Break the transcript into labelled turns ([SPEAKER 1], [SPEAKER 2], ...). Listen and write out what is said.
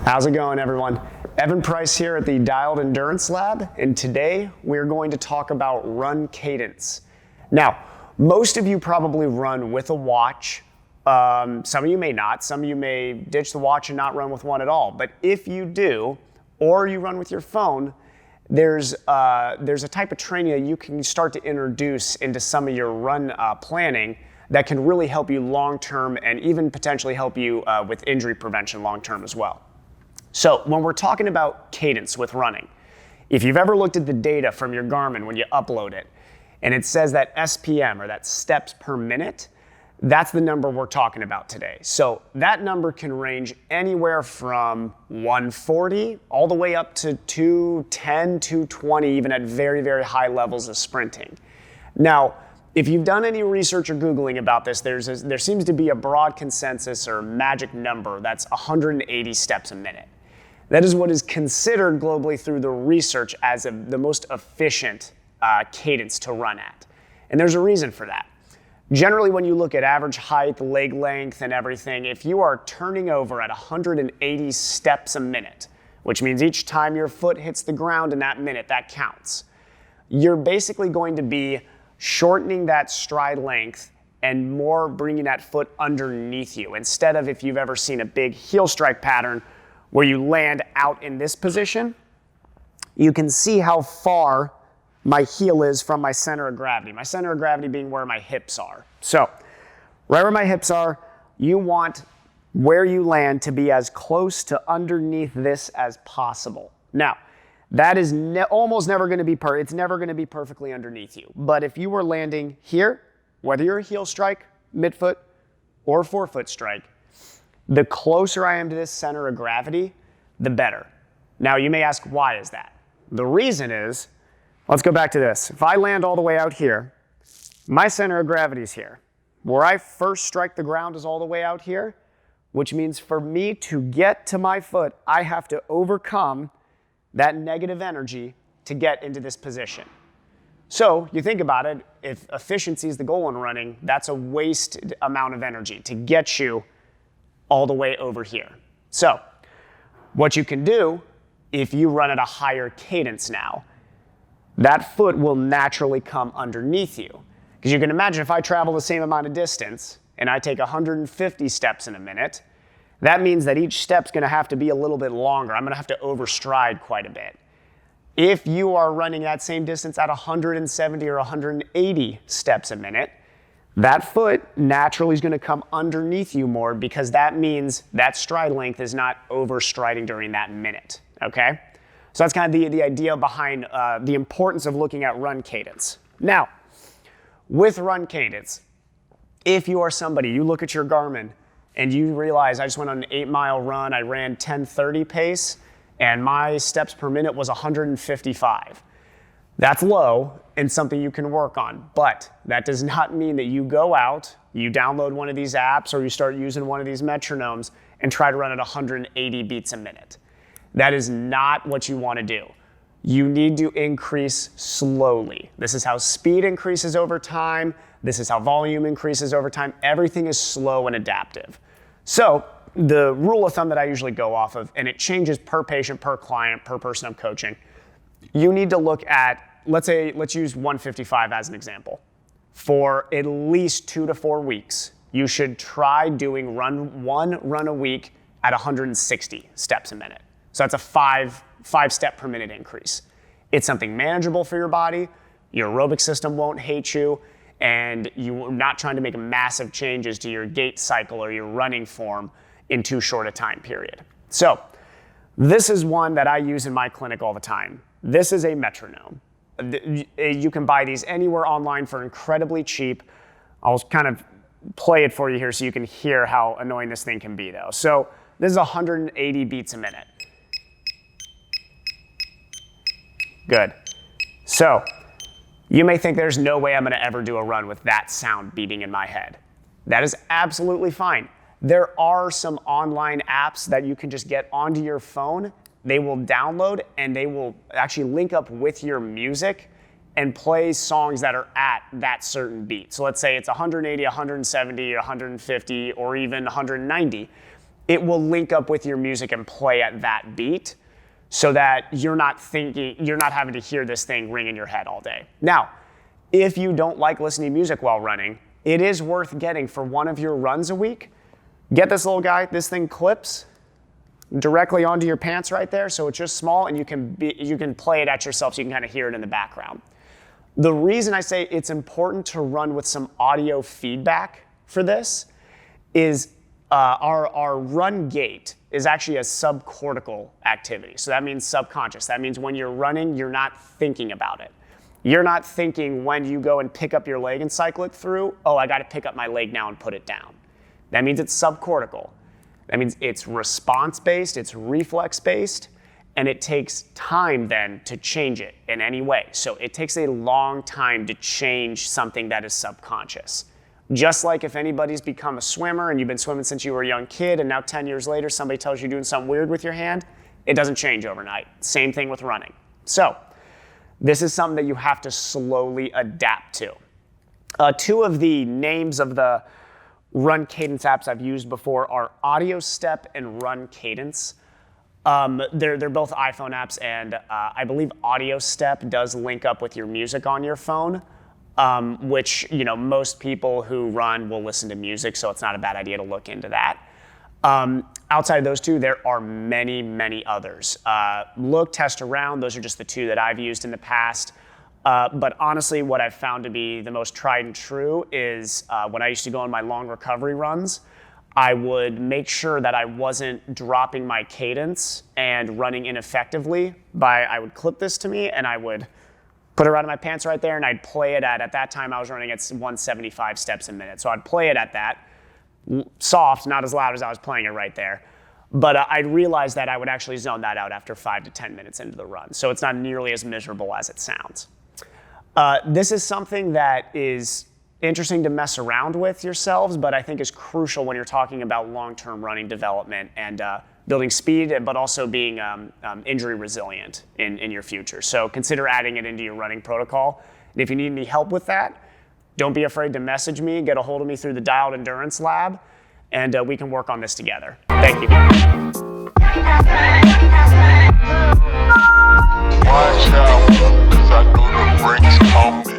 [SPEAKER 1] How's it going, everyone? Evan Price here at the Dialed Endurance Lab, and today we're going to talk about run cadence. Now, most of you probably run with a watch. Some of you may not. Some of you may ditch the watch and not run with one at all. But if you do, or you run with your phone, there's a type of training that you can start to introduce into some of your run planning that can really help you long-term and even potentially help you with injury prevention long-term as well. So when we're talking about cadence with running, if you've ever looked at the data from your Garmin when you upload it, and it says that SPM, or that steps per minute, that's the number we're talking about today. So that number can range anywhere from 140 all the way up to 210, 220, even at very, very high levels of sprinting. Now, if you've done any research or Googling about this, there seems to be a broad consensus or magic number that's 180 steps a minute. That is what is considered globally through the research as the most efficient cadence to run at. And there's a reason for that. Generally, when you look at average height, leg length, and everything, if you are turning over at 180 steps a minute, which means each time your foot hits the ground in that minute, that counts, you're basically going to be shortening that stride length and more bringing that foot underneath you. Instead of, if you've ever seen a big heel strike pattern where you land out in this position, you can see how far my heel is from my center of gravity. My center of gravity being where my hips are. So, right where my hips are, you want where you land to be as close to underneath this as possible. Now, that is almost never going to be it's never going to be perfectly underneath you. But if you were landing here, whether you're a heel strike, midfoot, or forefoot strike, the closer I am to this center of gravity, the better. Now, you may ask, why is that? The reason is, let's go back to this. If I land all the way out here, my center of gravity is here. Where I first strike the ground is all the way out here, which means for me to get to my foot, I have to overcome that negative energy to get into this position. So you think about it, if efficiency is the goal in running, that's a wasted amount of energy to get you all the way over here. So what you can do, if you run at a higher cadence now, that foot will naturally come underneath you. Because you can imagine if I travel the same amount of distance and I take 150 steps in a minute, that means that each step's going to have to be a little bit longer. I'm going to have to overstride quite a bit. If you are running that same distance at 170 or 180 steps a minute, that foot naturally is going to come underneath you more, because that means that stride length is not overstriding during that minute, okay? So that's kind of the idea behind the importance of looking at run cadence. Now, with run cadence, if you are somebody, you look at your Garmin and you realize, I just went on an 8-mile run, I ran 10:30 pace, and my steps per minute was 155. That's low and something you can work on, but that does not mean that you go out, you download one of these apps, or you start using one of these metronomes and try to run at 180 beats a minute. That is not what you want to do. You need to increase slowly. This is how speed increases over time. This is how volume increases over time. Everything is slow and adaptive. So the rule of thumb that I usually go off of, and it changes per patient, per client, per person I'm coaching, you need to look at, let's use 155 as an example. For at least 2 to 4 weeks, you should try doing one run a week at 160 steps a minute. So that's a five step per minute increase. It's something manageable for your body. Your aerobic system won't hate you, and you're not trying to make massive changes to your gait cycle or your running form in too short a time period. So this is one that I use in my clinic all the time. This is a metronome. You can buy these anywhere online for incredibly cheap. I'll kind of play it for you here so you can hear how annoying this thing can be though. So this is 180 beats a minute. Good. So you may think there's no way I'm going to ever do a run with that sound beating in my head. That is absolutely fine. There are some online apps that you can just get onto your phone. They will download and they will actually link up with your music and play songs that are at that certain beat. So let's say it's 180, 170, 150, or even 190. it will link up with your music and play at that beat so that you're not having to hear this thing ring in your head all day. Now, if you don't like listening to music while running, it is worth getting for one of your runs a week. Get this little guy, this thing clips directly onto your pants right there, so it's just small and you can play it at yourself so you can kind of hear it in the background. The reason I say it's important to run with some audio feedback for this is our run gait is actually a subcortical activity. So that means subconscious. That means when you're running, you're not thinking about it. You're not thinking when you go and pick up your leg and cycle it through, oh, I got to pick up my leg now and put it down. That means it's subcortical. That means it's response-based, it's reflex-based, and it takes time then to change it in any way. So it takes a long time to change something that is subconscious. Just like if anybody's become a swimmer and you've been swimming since you were a young kid and now 10 years later somebody tells you you're doing something weird with your hand, it doesn't change overnight. Same thing with running. So this is something that you have to slowly adapt to. Two of the names of the run cadence apps I've used before are Audio Step and Run Cadence. They're both iPhone apps, and I believe Audio Step does link up with your music on your phone, which most people who run will listen to music, so it's not a bad idea to look into that. Outside of those two, there are many, many others. Look, test around. Those are just the two that I've used in the past. But honestly, what I've found to be the most tried and true is when I used to go on my long recovery runs, I would make sure that I wasn't dropping my cadence and running ineffectively I would clip this to me and I would put it around my pants right there and I'd play it at that time I was running at 175 steps a minute. So I'd play it at that, soft, not as loud as I was playing it right there. But I'd realize that I would actually zone that out after 5 to 10 minutes into the run. So it's not nearly as miserable as it sounds. This is something that is interesting to mess around with yourselves, but I think is crucial when you're talking about long-term running development and building speed, but also being injury resilient in your future. So consider adding it into your running protocol. And if you need any help with that, don't be afraid to message me, get a hold of me through the Dialed Endurance Lab, and we can work on this together. Thank you.
[SPEAKER 2] Watch out, 'cause I know the breaks coming.